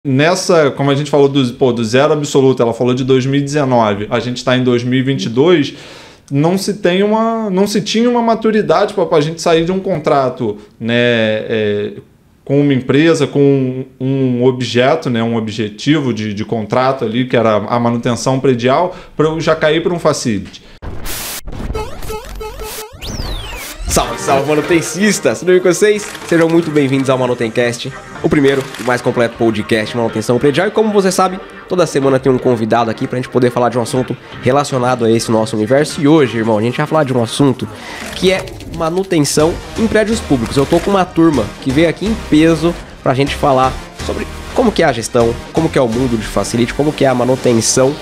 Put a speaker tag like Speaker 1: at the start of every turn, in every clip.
Speaker 1: nessa, como a gente falou do zero absoluto, ela falou de 2019, a gente está em 2022, não se tinha uma maturidade para a gente sair de um contrato, né, com uma empresa, com um objeto, né, um objetivo de contrato ali, que era a manutenção predial, para eu já cair para um facility.
Speaker 2: Salve, salve, manutencistas! Tudo bem com vocês? Sejam muito bem-vindos ao Manutencast, o primeiro e mais completo podcast de manutenção predial. E como você sabe, toda semana tem um convidado aqui pra gente poder falar de um assunto relacionado a esse nosso universo. E hoje, irmão, a gente vai falar de um assunto que é manutenção em prédios públicos. Eu tô com uma turma que veio aqui em peso pra gente falar sobre como que é a gestão, como que é o mundo de facility, como que é a manutenção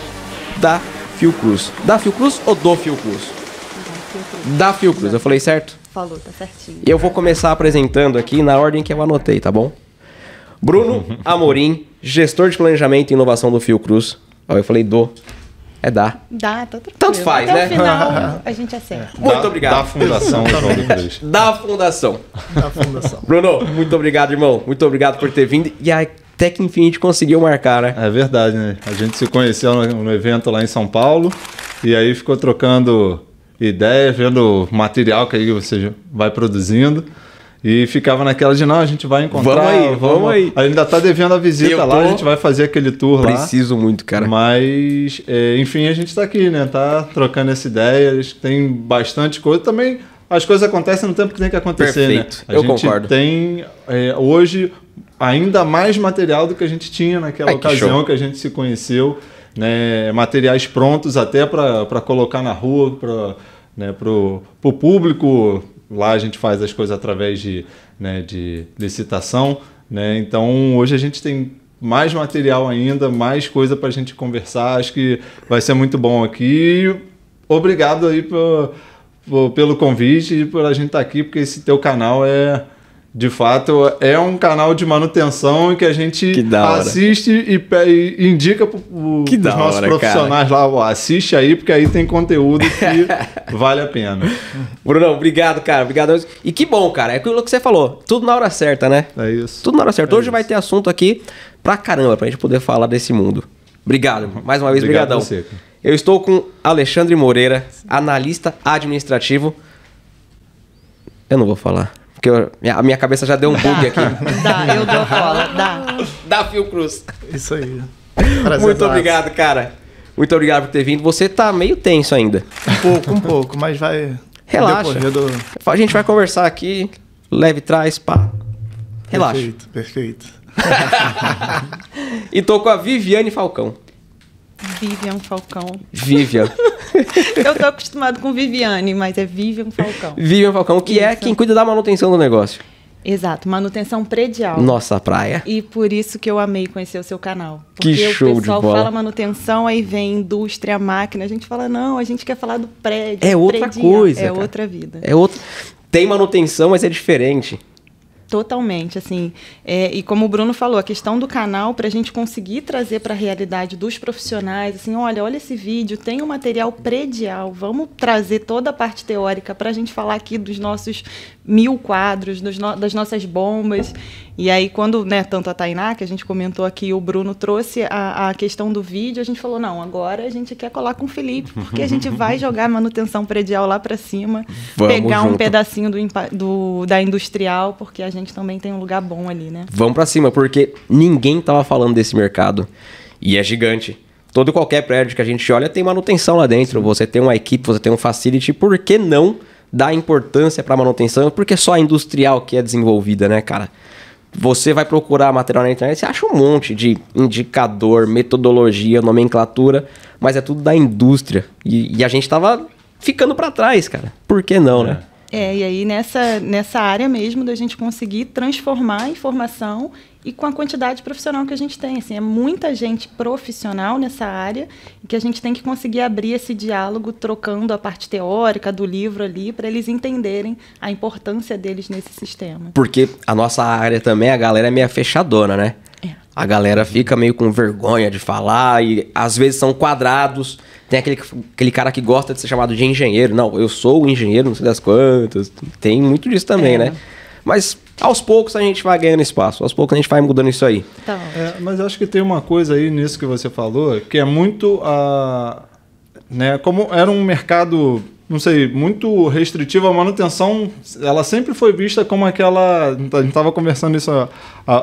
Speaker 2: da Fiocruz. Da Fiocruz ou do Fiocruz? Da Fiocruz, eu falei certo?
Speaker 3: Falou, tá certinho.
Speaker 2: E eu vou começar apresentando aqui na ordem que eu anotei, tá bom? Bruno Amorim, gestor de planejamento e inovação do Fiocruz. Ó, eu falei é da.
Speaker 3: Dá, tá tranquilo.
Speaker 2: Tanto faz,
Speaker 3: até
Speaker 2: né?
Speaker 3: O final a gente acerta.
Speaker 2: Muito obrigado.
Speaker 1: Da Fundação João do Cruz.
Speaker 2: Da Fundação.
Speaker 4: Da Fundação.
Speaker 2: Bruno, muito obrigado, irmão. Muito obrigado por ter vindo. E até que enfim a gente conseguiu marcar, né?
Speaker 1: É verdade, né? A gente se conheceu no evento lá em São Paulo e aí ficou trocando ideias, vendo material que aí você vai produzindo. E ficava naquela de, não, a gente vai encontrar.
Speaker 2: Vamos aí.
Speaker 1: Ainda tá devendo a visita lá, a gente vai fazer aquele tour lá.
Speaker 2: Preciso muito, cara.
Speaker 1: Mas, enfim, a gente tá aqui, né? Tá trocando essa ideia, tem bastante coisa. Também as coisas acontecem no tempo que tem que acontecer,
Speaker 2: perfeito,
Speaker 1: né?
Speaker 2: eu concordo.
Speaker 1: Tem, hoje, ainda mais material do que a gente tinha naquela ocasião que a gente se conheceu, né? Materiais prontos até para colocar na rua, pro público. Lá a gente faz as coisas através de licitação, né? Então hoje a gente tem mais material ainda, mais coisa para a gente conversar. Acho que vai ser muito bom aqui. Obrigado aí pelo convite e por a gente estar aqui, porque esse teu canal de fato, é um canal de manutenção que a gente assiste e indica para os nossos profissionais, cara. Lá. Assiste aí, porque aí tem conteúdo que vale a pena.
Speaker 2: Brunão, obrigado, cara. Obrigado. E que bom, cara. É aquilo que você falou. Tudo na hora certa, né?
Speaker 1: É isso.
Speaker 2: Tudo na hora certa. Hoje vai ter assunto aqui pra caramba, pra gente poder falar desse mundo. Obrigado, irmão. Mais uma vez, brigadão.
Speaker 1: Você.
Speaker 2: Eu estou com Alexandre Moreira, analista administrativo. Eu não vou falar. Porque a minha cabeça já deu um bug aqui.
Speaker 3: Dá, eu dou a cola, dá.
Speaker 2: Da Fiocruz.
Speaker 4: Isso aí.
Speaker 2: Muito obrigado, cara. Muito obrigado por ter vindo. Você tá meio tenso ainda.
Speaker 4: Um pouco, mas vai...
Speaker 2: Relaxa. A gente vai conversar aqui, leve trás, pá. Relaxa.
Speaker 4: Perfeito.
Speaker 2: E tô com a Viviane Falcão.
Speaker 3: Vivian Falcão.
Speaker 2: Vivian.
Speaker 3: Eu tô acostumado com Viviane, mas é Vivian Falcão.
Speaker 2: Vivian Falcão, que é quem cuida da manutenção do negócio.
Speaker 3: Exato, manutenção predial.
Speaker 2: Nossa praia.
Speaker 3: E por isso que eu amei conhecer o seu canal.
Speaker 2: Que show de bola.
Speaker 3: Porque o pessoal fala manutenção, aí vem indústria, máquina. A gente fala, não, a gente quer falar do prédio.
Speaker 2: É outra coisa,
Speaker 3: é
Speaker 2: cara.
Speaker 3: outra vida.
Speaker 2: É outra... Tem manutenção, mas é diferente.
Speaker 3: Totalmente, assim, e como o Bruno falou, a questão do canal, para a gente conseguir trazer para a realidade dos profissionais, assim, olha esse vídeo, tem um material predial, vamos trazer toda a parte teórica para a gente falar aqui dos nossos 1000 quadros, das nossas bombas. E aí, quando, né, tanto a Tainá, que a gente comentou aqui, o Bruno trouxe a questão do vídeo, a gente falou, não, agora a gente quer colar com o Felipe, porque a gente vai jogar a manutenção predial lá para cima, pegar um pedacinho da industrial, porque a gente também tem um lugar bom ali, né?
Speaker 2: Vamos para cima, porque ninguém tava falando desse mercado, e é gigante. Todo e qualquer prédio que a gente olha tem manutenção lá dentro, você tem uma equipe, você tem um facility, por que não dar importância para manutenção? Porque só a industrial que é desenvolvida, né, cara? Você vai procurar material na internet, você acha um monte de indicador, metodologia, nomenclatura, mas é tudo da indústria. E a gente tava ficando para trás, cara. Por que não, né?
Speaker 3: E aí nessa área mesmo da gente conseguir transformar a informação e com a quantidade profissional que a gente tem. Assim, é muita gente profissional nessa área e que a gente tem que conseguir abrir esse diálogo trocando a parte teórica do livro ali para eles entenderem a importância deles nesse sistema.
Speaker 2: Porque a nossa área também, a galera é meio fechadona, né? A galera fica meio com vergonha de falar e às vezes são quadrados. Tem aquele cara que gosta de ser chamado de engenheiro. Não, eu sou o engenheiro, não sei das quantas. Tem muito disso também, né? Mas Aos poucos a gente vai ganhando espaço, aos poucos a gente vai mudando isso aí.
Speaker 3: Tá.
Speaker 1: Mas eu acho que tem uma coisa aí nisso que você falou, que é muito né, como era um mercado, não sei, muito restritivo, a manutenção, ela sempre foi vista como aquela, a gente estava conversando isso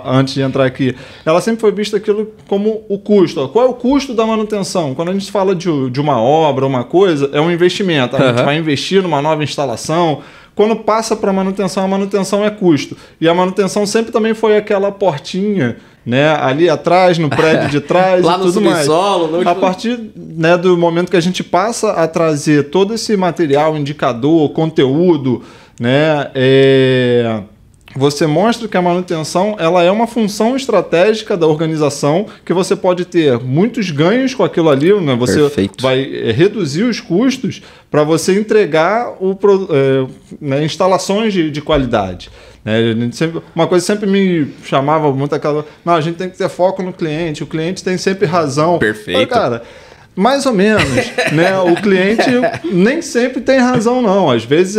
Speaker 1: antes de entrar aqui, ela sempre foi vista aquilo como o custo. Qual é o custo da manutenção? Quando a gente fala de uma obra, uma coisa, é um investimento, a gente vai investir numa nova instalação. Quando passa para manutenção, a manutenção é custo. E a manutenção sempre também foi aquela portinha, né, ali atrás, no prédio de trás
Speaker 2: lá
Speaker 1: e tudo mais.
Speaker 2: Subsolo,
Speaker 1: a partir, né, do momento que a gente passa a trazer todo esse material, indicador, conteúdo, né, você mostra que a manutenção ela é uma função estratégica da organização, que você pode ter muitos ganhos com aquilo ali, né? Você
Speaker 2: Perfeito.
Speaker 1: vai reduzir os custos para você entregar né, instalações de qualidade. Uma coisa sempre me chamava muito aquela... Não, a gente tem que ter foco no cliente, o cliente tem sempre razão.
Speaker 2: Perfeito.
Speaker 1: Mas, cara, mais ou menos, né? O cliente nem sempre tem razão, não. Às vezes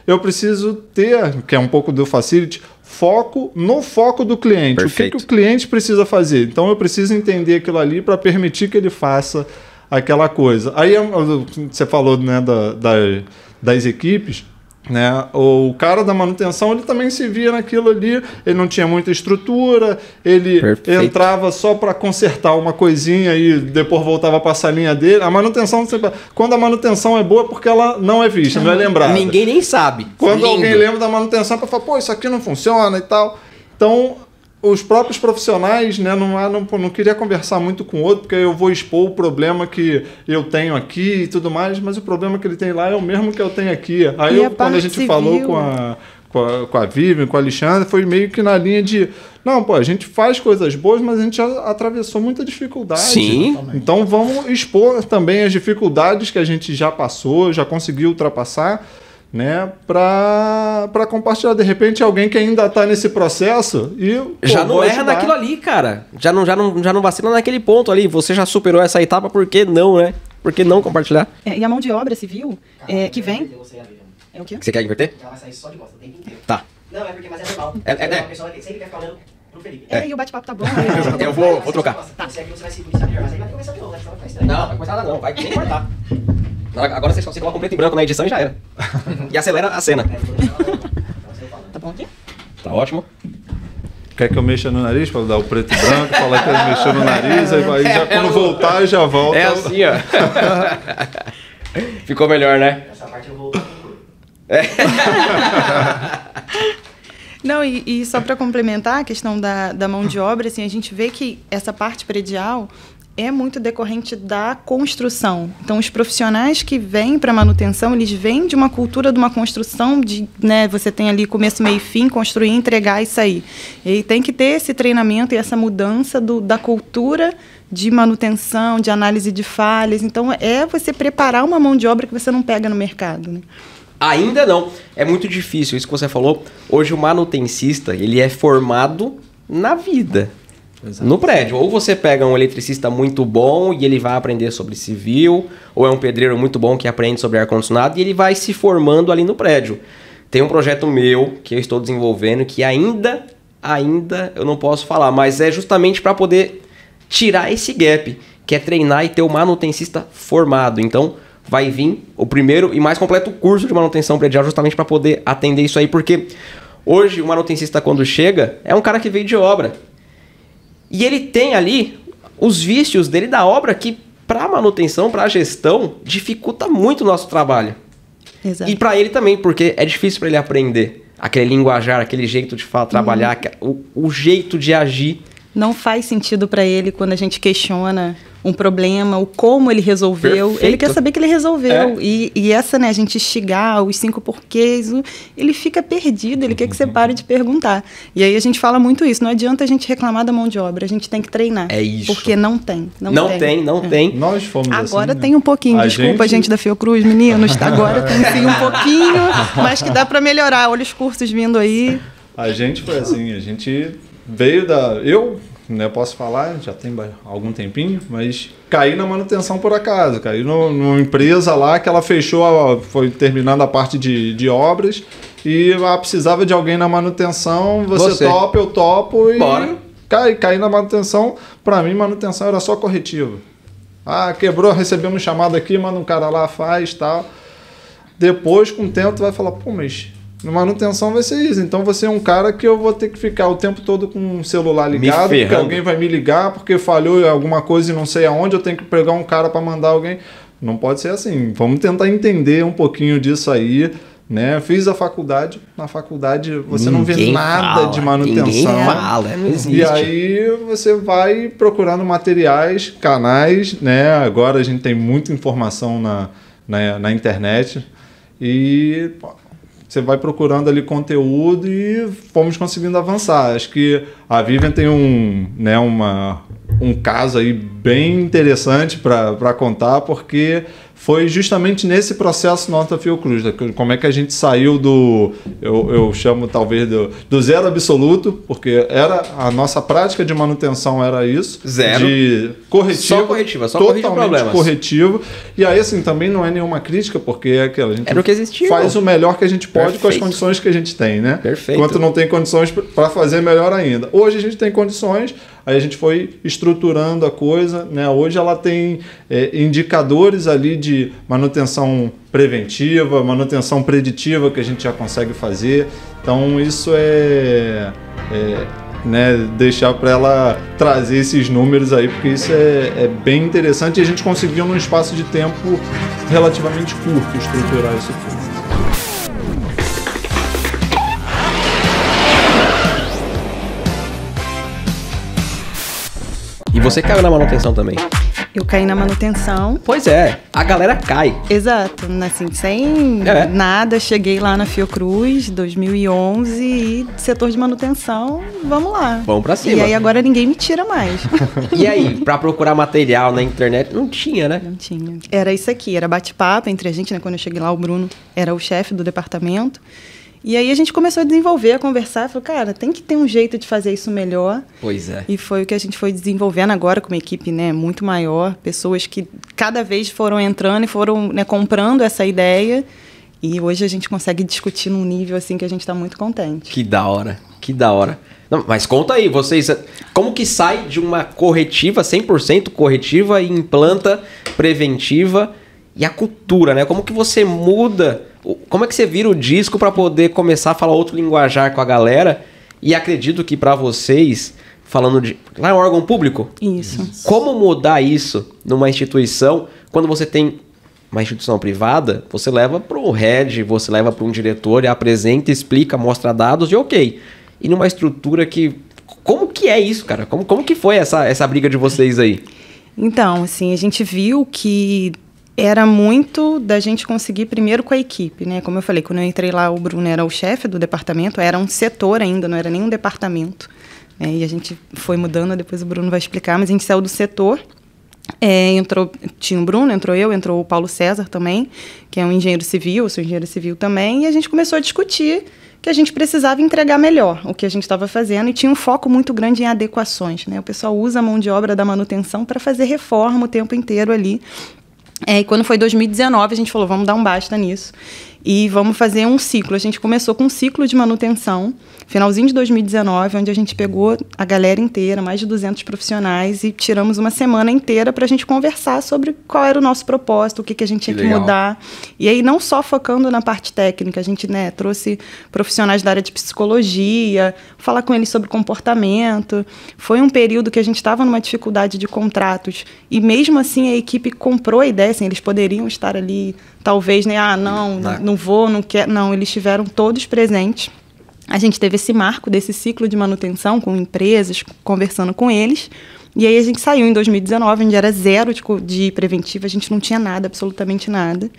Speaker 1: eu preciso ter, que é um pouco do facility, foco no foco do cliente.
Speaker 2: Perfeito.
Speaker 1: O que o cliente precisa fazer? Então eu preciso entender aquilo ali para permitir que ele faça aquela coisa. Aí você falou, né, das equipes. Né? O cara da manutenção ele também se via naquilo ali, ele não tinha muita estrutura, ele
Speaker 2: Perfeito.
Speaker 1: entrava só para consertar uma coisinha e depois voltava para a salinha dele. A manutenção, quando a manutenção é boa, é porque ela não é vista, não é lembrada.
Speaker 2: Ninguém nem sabe.
Speaker 1: Quando
Speaker 2: Lindo.
Speaker 1: alguém lembra da manutenção, para falar, pô, isso aqui não funciona e tal. Então, os próprios profissionais, né, não queria conversar muito com o outro, porque eu vou expor o problema que eu tenho aqui e tudo mais, mas o problema que ele tem lá é o mesmo que eu tenho aqui. Aí, quando a gente falou com a Vivian, com o Alexandre, foi meio que na linha de... Não, pô, a gente faz coisas boas, mas a gente já atravessou muita dificuldade.
Speaker 2: Sim.
Speaker 1: Então, vamos expor também as dificuldades que a gente já passou, já conseguiu ultrapassar, né, para compartilhar. De repente, alguém que ainda está nesse processo e
Speaker 2: já não erra naquilo ali, cara. Já não vacila naquele ponto ali. Você já superou essa etapa, por que não, né? Por que não compartilhar?
Speaker 3: E a mão de obra civil, que vem... É o quê?
Speaker 2: Você quer inverter?
Speaker 5: Ela vai sair só de bosta o tempo inteiro.
Speaker 2: Tá.
Speaker 5: Não, é porque, mas é normal. A pessoa sempre quer ficar olhando pro Felipe.
Speaker 3: E o bate-papo tá bom.
Speaker 2: Eu vou trocar.
Speaker 5: Tá. Se aqui você vai se policiar melhor, mas aí vai começar de novo, né? Senão vai ficar estranho.
Speaker 2: Não, vai começar nada não. Vai nem cortar. Agora você coloca um preto e branco na edição e já era. E acelera a cena.
Speaker 3: Tá bom aqui?
Speaker 2: Tá ótimo.
Speaker 1: Quer que eu mexa no nariz para dar o preto e branco, falar que ele mexeu no nariz, aí já quando voltar já volta.
Speaker 2: É assim, ó. Ficou melhor, né?
Speaker 5: Essa parte eu vou...
Speaker 3: Não, e só para complementar a questão da mão de obra, assim, a gente vê que essa parte predial é muito decorrente da construção. Então, os profissionais que vêm para manutenção, eles vêm de uma cultura de uma construção, né, você tem ali começo, meio e fim, construir, entregar e sair. E tem que ter esse treinamento e essa mudança da cultura de manutenção, de análise de falhas. Então, é você preparar uma mão de obra que você não pega no mercado, né?
Speaker 2: Ainda não. É muito difícil, isso que você falou. Hoje o manutencista, ele é formado na vida. Exato. No prédio. Ou você pega um eletricista muito bom e ele vai aprender sobre civil, ou é um pedreiro muito bom que aprende sobre ar-condicionado e ele vai se formando ali no prédio. Tem um projeto meu que eu estou desenvolvendo que ainda eu não posso falar, mas é justamente para poder tirar esse gap, que é treinar e ter o manutencista formado. Então, vai vir o primeiro e mais completo curso de manutenção predial justamente para poder atender isso aí, porque hoje o manutencista quando chega é um cara que veio de obra. E ele tem ali os vícios dele da obra que, para a manutenção, para a gestão, dificulta muito o nosso trabalho.
Speaker 3: Exato.
Speaker 2: E para ele também, porque é difícil para ele aprender aquele linguajar, aquele jeito de trabalhar, o jeito de agir.
Speaker 3: Não faz sentido para ele quando a gente questiona um problema, o como ele resolveu.
Speaker 2: Perfeito.
Speaker 3: Ele quer saber que ele resolveu. E essa, né, a gente instigar os 5 porquês, ele fica perdido, ele quer que você pare de perguntar. E aí a gente fala muito isso, não adianta a gente reclamar da mão de obra, a gente tem que treinar.
Speaker 2: É isso.
Speaker 3: Porque não tem.
Speaker 2: Não tem.
Speaker 1: Nós fomos
Speaker 3: agora
Speaker 1: assim,
Speaker 3: tem um pouquinho, desculpa gente da Fiocruz, meninos, agora tem sim um pouquinho, mas que dá para melhorar. Olha os cursos vindo aí.
Speaker 1: A gente foi assim, a gente veio da... Eu, né, posso falar, já tem algum tempinho, mas caí na manutenção por acaso. Caí numa empresa lá que ela fechou, foi terminando a parte de obras e precisava de alguém na manutenção, você topa, eu topo e
Speaker 2: bora.
Speaker 1: Cair na manutenção. Para mim, manutenção era só corretiva. Quebrou, recebemos um chamado aqui, manda um cara lá, faz, tal. Depois, com o tempo, tu vai falar, pô, mas na manutenção vai ser isso. Então você é um cara que eu vou ter que ficar o tempo todo com o celular ligado, porque alguém vai me ligar, porque falhou alguma coisa e não sei aonde, eu tenho que pegar um cara para mandar alguém. Não pode ser assim. Vamos tentar entender um pouquinho disso aí, né? Fiz a faculdade. Na faculdade você não vê nada de manutenção.
Speaker 2: Ninguém fala, não existe.
Speaker 1: E aí você vai procurando materiais, canais, né? Agora a gente tem muita informação na internet e você vai procurando ali conteúdo e fomos conseguindo avançar. Acho que a Vivian tem um caso aí bem interessante para contar, porque foi justamente nesse processo Nota Fiocruz, como é que a gente saiu eu chamo talvez do zero absoluto, porque era a nossa prática de manutenção era isso,
Speaker 2: zero,
Speaker 1: de corretiva,
Speaker 2: só
Speaker 1: totalmente corretivo, e aí assim, também não é nenhuma crítica, porque é aquela, a gente
Speaker 2: era o que existia,
Speaker 1: faz o melhor que a gente pode com as condições que a gente tem, né?
Speaker 2: Perfeito.
Speaker 1: Enquanto não tem condições para fazer melhor ainda. Hoje a gente tem condições, aí a gente foi estruturando a coisa, né? Hoje ela tem indicadores ali de manutenção preventiva, manutenção preditiva que a gente já consegue fazer. Então isso né, deixar para ela trazer esses números aí, porque isso é bem interessante e a gente conseguiu num espaço de tempo relativamente curto estruturar isso tudo.
Speaker 2: E você caiu na manutenção também?
Speaker 3: Eu caí na manutenção.
Speaker 2: Pois é, a galera cai.
Speaker 3: Exato, assim, sem nada, cheguei lá na Fiocruz, 2011, e setor de manutenção, vamos lá.
Speaker 2: Vamos pra cima.
Speaker 3: E aí agora ninguém me tira mais.
Speaker 2: E aí, pra procurar material na internet, não tinha, né?
Speaker 3: Não tinha. Era isso aqui, era bate-papo entre a gente, né? Quando eu cheguei lá, o Bruno era o chefe do departamento. E aí a gente começou a desenvolver, a conversar, falou, cara, tem que ter um jeito de fazer isso melhor.
Speaker 2: Pois é.
Speaker 3: E foi o que a gente foi desenvolvendo agora com uma equipe, né, muito maior, pessoas que cada vez foram entrando e foram, né, comprando essa ideia. E hoje a gente consegue discutir num nível assim que a gente está muito contente.
Speaker 2: Que da hora, que da hora. Não, mas conta aí, vocês, como que sai de uma corretiva, 100% corretiva, e implanta preventiva e a cultura, né? Como que você muda, como é que você vira o disco para poder começar a falar outro linguajar com a galera? E acredito que para vocês, falando de... Lá é um órgão público?
Speaker 3: Isso.
Speaker 2: Como mudar isso numa instituição, quando você tem uma instituição privada, você leva para o head, você leva para um diretor e apresenta, explica, mostra dados e ok. E numa estrutura que... Como que é isso, cara? Como que foi essa briga de vocês aí?
Speaker 3: Então, assim, a gente viu que era muito da gente conseguir primeiro com a equipe, né? Como eu falei, quando eu entrei lá, o Bruno era o chefe do departamento, era um setor ainda, não era nem um departamento. E a gente foi mudando, depois o Bruno vai explicar, mas a gente saiu do setor. Tinha o Bruno, entrou o Paulo César também, que é um engenheiro civil, eu sou engenheiro civil também, e a gente começou a discutir que a gente precisava entregar melhor o que a gente estava fazendo e tinha um foco muito grande em adequações, né? O pessoal usa a mão de obra da manutenção para fazer reforma o tempo inteiro ali. E quando foi 2019, a gente falou, vamos dar um basta nisso e vamos fazer um ciclo. A gente começou com um ciclo de manutenção, finalzinho de 2019, onde a gente pegou a galera inteira, mais de 200 profissionais, e tiramos uma semana inteira para a gente conversar sobre qual era o nosso propósito, o que a gente tinha que mudar. E aí, não só focando na parte técnica, a gente, né, trouxe profissionais da área de psicologia, falar com eles sobre comportamento. Foi um período que a gente estava numa dificuldade de contratos, e mesmo assim a equipe comprou a ideia, assim, eles poderiam estar ali, talvez, né, não vou, não quero. Não, eles estiveram todos presentes. A gente teve esse marco desse ciclo de manutenção com empresas, conversando com eles. E aí a gente saiu em 2019, onde era zero de preventiva, a gente não tinha nada, absolutamente nada.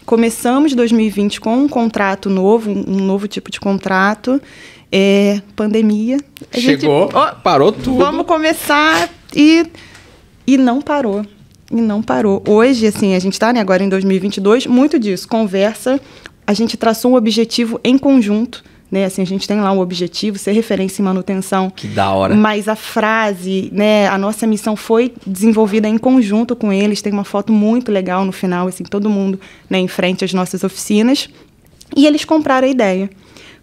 Speaker 3: Começamos 2020 com um contrato novo, um novo tipo de contrato. Pandemia.
Speaker 2: Chegou, parou tudo.
Speaker 3: Vamos começar e não parou. E não parou. Hoje, assim, a gente está, né, agora em 2022, muito disso, conversa, a gente traçou um objetivo em conjunto, né, assim, a gente tem lá um objetivo, ser referência em manutenção.
Speaker 2: Que da hora.
Speaker 3: Mas a frase, né, a nossa missão foi desenvolvida em conjunto com eles, tem uma foto muito legal no final, assim, todo mundo, né, em frente às nossas oficinas. E eles compraram a ideia.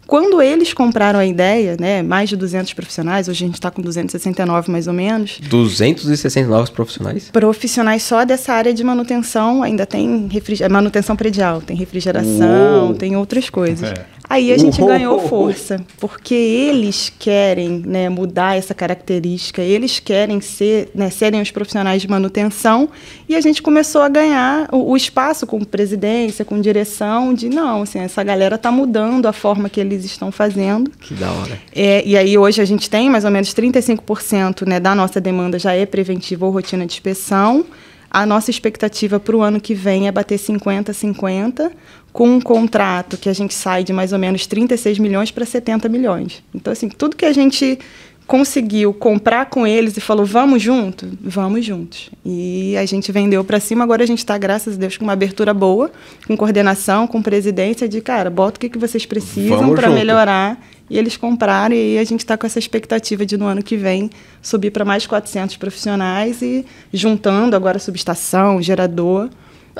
Speaker 3: Quando eles compraram a ideia, né, mais de 200 profissionais, hoje a gente está com 269 mais ou menos.
Speaker 2: 269 profissionais?
Speaker 3: Profissionais só dessa área de manutenção, ainda tem manutenção predial, tem refrigeração, tem outras coisas. Aí a gente ganhou força, porque eles querem, né, mudar essa característica, eles querem serem os profissionais de manutenção, e a gente começou a ganhar o espaço com presidência, com direção, de não, assim, essa galera está mudando a forma que eles estão fazendo.
Speaker 2: Que da hora.
Speaker 3: E aí hoje a gente tem mais ou menos 35%, né, da nossa demanda já é preventiva ou rotina de inspeção. A nossa expectativa para o ano que vem é bater 50-50, com um contrato que a gente sai de mais ou menos 36 milhões para 70 milhões. Então, assim, tudo que a gente conseguiu comprar com eles e falou, vamos junto? Vamos juntos. E a gente vendeu para cima, agora a gente está, graças a Deus, com uma abertura boa, com coordenação, com presidência de, cara, bota o que vocês precisam para melhorar. E eles compraram, e aí a gente está com essa expectativa de, no ano que vem, subir para mais 400 profissionais e juntando agora subestação, gerador,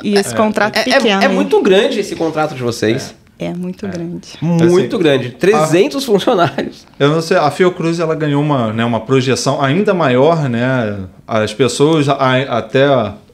Speaker 3: e esse contrato pequeno.
Speaker 2: É muito grande esse contrato de vocês.
Speaker 3: É muito grande.
Speaker 2: Muito grande. 300 funcionários.
Speaker 1: Eu não sei, a Fiocruz ela ganhou uma projeção ainda maior, né? As pessoas até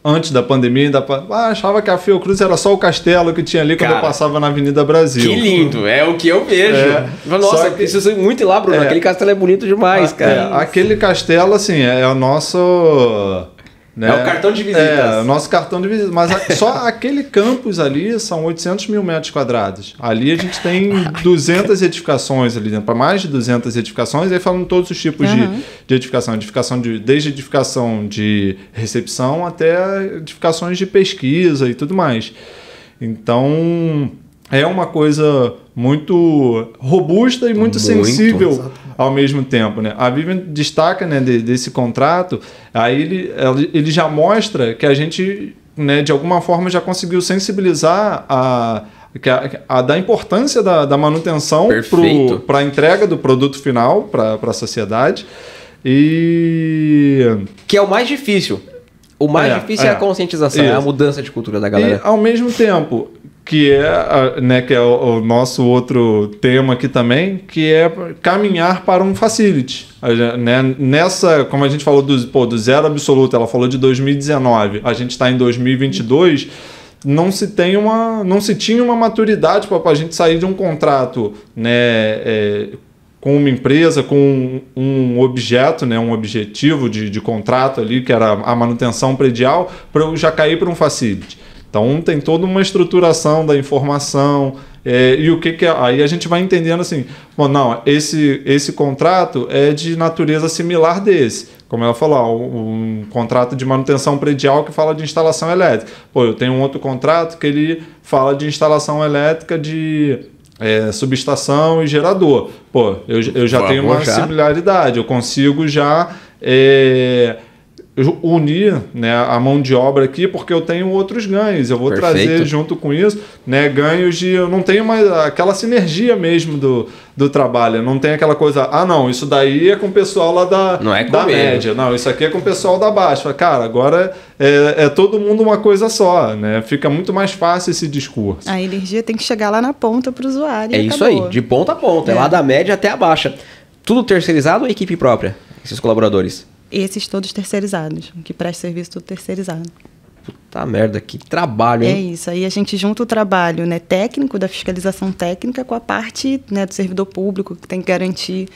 Speaker 1: antes da pandemia ainda achava que a Fiocruz era só o castelo que tinha ali quando eu passava na Avenida Brasil.
Speaker 2: Que lindo, é o que eu vejo. Nossa, preciso ir muito ir lá, Bruno. Aquele castelo é bonito demais, cara.
Speaker 1: Aquele castelo, assim, é o nosso... Né?
Speaker 2: É o cartão de visitas.
Speaker 1: É, o nosso cartão de visitas. Mas só aquele campus ali são 800 mil metros quadrados. Ali a gente tem 200 edificações ali dentro, para mais de 200 edificações. Aí falando todos os tipos de edificação. Desde edificação de recepção até edificações de pesquisa e tudo mais. Então, é uma coisa muito robusta e muito sensível ao mesmo tempo, né? A Vivian destaca, né, desse contrato, aí ele já mostra que a gente, né, de alguma forma já conseguiu sensibilizar da importância da manutenção para a entrega do produto final para a sociedade. E
Speaker 2: que é o mais difícil. O mais difícil é a conscientização, é a mudança de cultura da galera.
Speaker 1: E, ao mesmo tempo, que é o nosso outro tema aqui também, que é caminhar para um facility. Né? Nessa, como a gente falou do zero absoluto, ela falou de 2019, a gente está em 2022, não se tinha uma maturidade para a gente sair de um contrato, né, com uma empresa, com um objeto, né, um objetivo de contrato ali, que era a manutenção predial, para eu já cair para um facility. Então tem toda uma estruturação da informação, e o que é. Aí a gente vai entendendo assim, bom, não, esse contrato é de natureza similar desse. Como ela falou, um contrato de manutenção predial que fala de instalação elétrica. Pô, eu tenho um outro contrato que ele fala de instalação elétrica de subestação e gerador. Pô, eu já tenho uma similaridade, eu consigo já unir, né, a mão de obra aqui, porque eu tenho outros ganhos. Eu vou trazer junto com isso, né, ganhos de... Eu não tenho mais aquela sinergia mesmo do trabalho. Eu não tenho aquela coisa... não, isso daí é com o pessoal lá da média. Não, isso aqui é com o pessoal da baixa. Cara, agora é todo mundo uma coisa só, né? Fica muito mais fácil esse discurso.
Speaker 3: A energia tem que chegar lá na ponta para o usuário.
Speaker 2: É isso aí, de ponta a ponta. É lá da média até a baixa. Tudo terceirizado ou equipe própria? Esses colaboradores?
Speaker 3: Esses todos terceirizados, que presta serviço tudo terceirizado.
Speaker 2: Puta merda, que trabalho, hein?
Speaker 3: É isso, aí a gente junta o trabalho, né, técnico, da fiscalização técnica, com a parte, né, do servidor público, que tem que garantir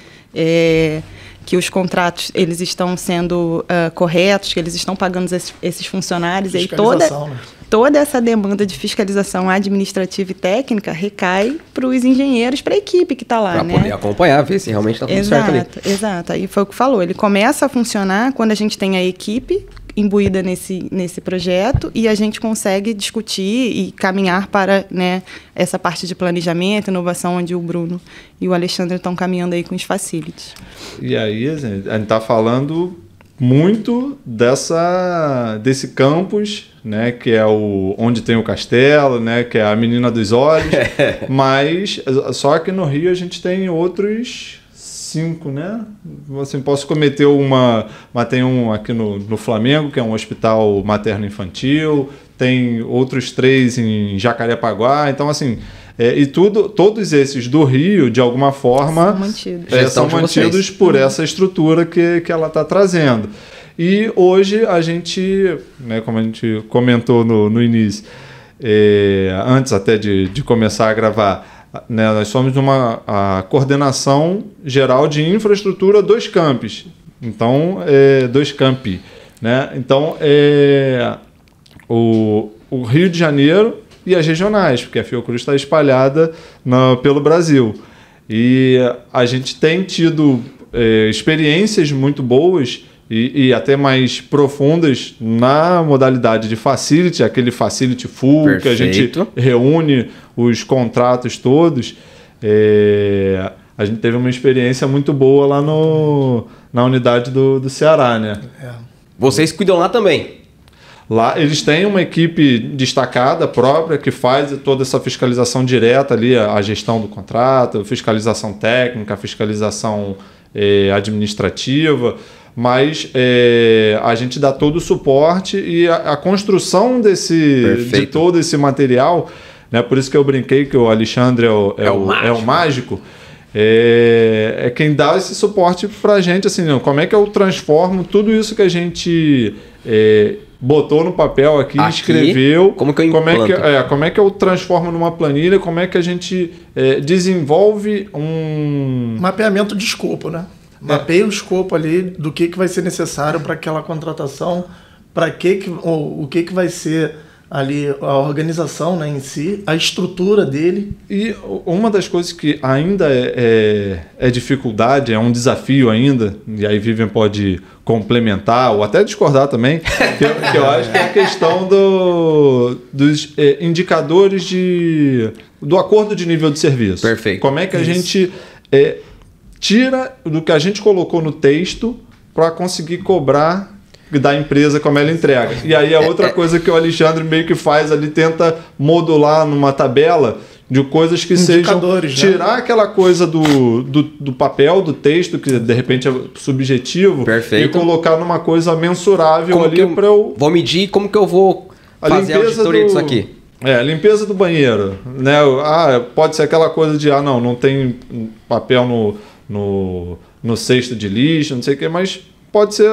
Speaker 3: que os contratos eles estão sendo corretos, que eles estão pagando esses funcionários. E aí toda essa demanda de fiscalização administrativa e técnica recai para os engenheiros, para a equipe que está lá.
Speaker 2: Para poder acompanhar, ver se realmente está tudo certo ali.
Speaker 3: Exato, aí foi o que falou. Ele começa a funcionar quando a gente tem a equipe imbuída nesse projeto e a gente consegue discutir e caminhar para, né, essa parte de planejamento, inovação, onde o Bruno e o Alexandre estão caminhando aí com os facilities.
Speaker 1: E aí a gente está falando muito desse campus, né, que é onde tem o castelo, né, que é a menina dos olhos, mas só que no Rio a gente tem outros 5, né? Assim, posso cometer mas tem um aqui no Flamengo, que é um hospital materno-infantil, tem outros 3 em Jacarepaguá, então assim, E todos esses do Rio, de alguma forma, são mantidos por essa estrutura que ela está trazendo. E hoje a gente, né, como a gente comentou no início, antes até de começar a gravar, né, nós somos a coordenação geral de infraestrutura dos campos. Então, dos campi. Né? Então, o Rio de Janeiro e as regionais, porque a Fiocruz está espalhada pelo Brasil. E a gente tem tido experiências muito boas e até mais profundas na modalidade de facility, aquele facility full. Perfeito. Que a gente reúne os contratos todos. A gente teve uma experiência muito boa lá na unidade do Ceará, né?
Speaker 2: Vocês cuidam lá também?
Speaker 1: Lá eles têm uma equipe destacada própria que faz toda essa fiscalização direta ali, a gestão do contrato, fiscalização técnica, fiscalização administrativa, mas a gente dá todo o suporte e a construção de todo esse material, né? Por isso que eu brinquei que o Alexandre é o mágico. É quem dá esse suporte para a gente, assim, como é que eu transformo tudo isso que a gente botou no papel aqui, escreveu, como é que eu transformo numa planilha, como é que a gente desenvolve um
Speaker 4: mapeamento de escopo, né? Mapeia o escopo ali do que vai ser necessário para aquela contratação, o que vai ser ali a organização, né, em si, a estrutura dele.
Speaker 1: E uma das coisas que ainda é dificuldade, é um desafio ainda, e aí Vivian pode complementar ou até discordar também, que eu acho que é a questão dos indicadores do acordo de nível de serviço.
Speaker 2: Perfeito.
Speaker 1: Como é que a gente tira do que a gente colocou no texto para conseguir cobrar da empresa como ela entrega. E aí a outra coisa que o Alexandre meio que faz ali, tenta modular numa tabela de coisas que sejam... Tirar, né? Aquela coisa do papel, do texto, que de repente é subjetivo.
Speaker 2: Perfeito.
Speaker 1: E colocar numa coisa mensurável ali para eu...
Speaker 2: Vou medir como que eu vou fazer a auditoria disso aqui.
Speaker 1: Limpeza do banheiro. Né? Pode ser aquela coisa de, não tem papel no cesto de lixo, não sei o que, mas... Pode ser,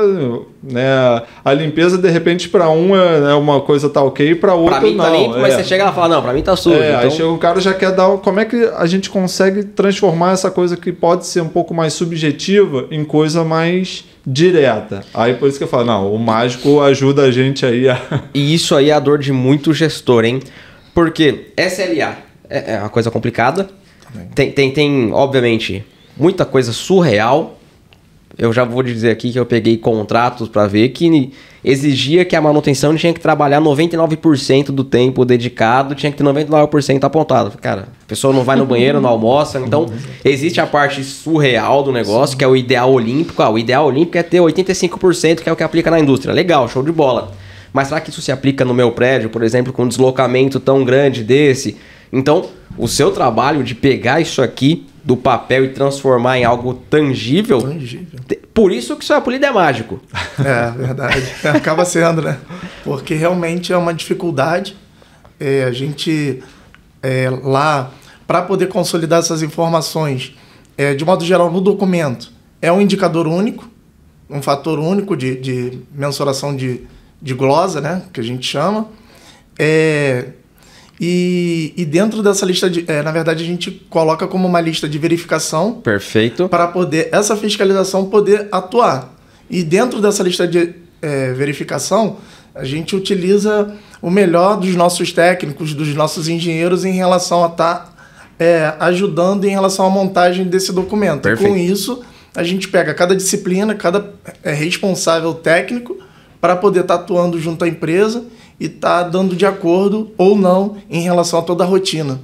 Speaker 1: né? A limpeza, de repente, para um é uma coisa tá ok, para outro não.
Speaker 2: Para mim tá limpo, mas você chega lá e fala, para mim tá sujo.
Speaker 1: Então... Aí chega um cara já quer dar... Como é que a gente consegue transformar essa coisa que pode ser um pouco mais subjetiva em coisa mais direta? Aí por isso que eu falo, o mágico ajuda a gente aí a...
Speaker 2: E isso aí é a dor de muito gestor, hein? Porque SLA é uma coisa complicada. Tem, obviamente, muita coisa surreal. Eu já vou dizer aqui que eu peguei contratos para ver que exigia que a manutenção tinha que trabalhar 99% do tempo dedicado, tinha que ter 99% apontado. Cara, a pessoa não vai no banheiro, não almoça. Então, existe a parte surreal do negócio, que é o ideal olímpico. O ideal olímpico é ter 85%, que é o que aplica na indústria. Legal, show de bola. Mas será que isso se aplica no meu prédio, por exemplo, com um deslocamento tão grande desse? Então, o seu trabalho de pegar isso aqui do papel e transformar em algo tangível. Por isso que o seu apelido é mágico.
Speaker 4: Verdade. Acaba sendo, né? Porque realmente é uma dificuldade. A gente lá, para poder consolidar essas informações, de modo geral, no documento, é um indicador único, um fator único de mensuração de glosa, né? Que a gente chama. E dentro dessa lista, na verdade, a gente coloca como uma lista de verificação.
Speaker 2: Perfeito.
Speaker 4: Para poder essa fiscalização poder atuar. E dentro dessa lista de verificação, a gente utiliza o melhor dos nossos técnicos, dos nossos engenheiros em relação a estar ajudando em relação à montagem desse documento.
Speaker 2: Perfeito.
Speaker 4: E com isso, a gente pega cada disciplina, cada responsável técnico para poder estar atuando junto à empresa e tá dando de acordo ou não em relação a toda a rotina.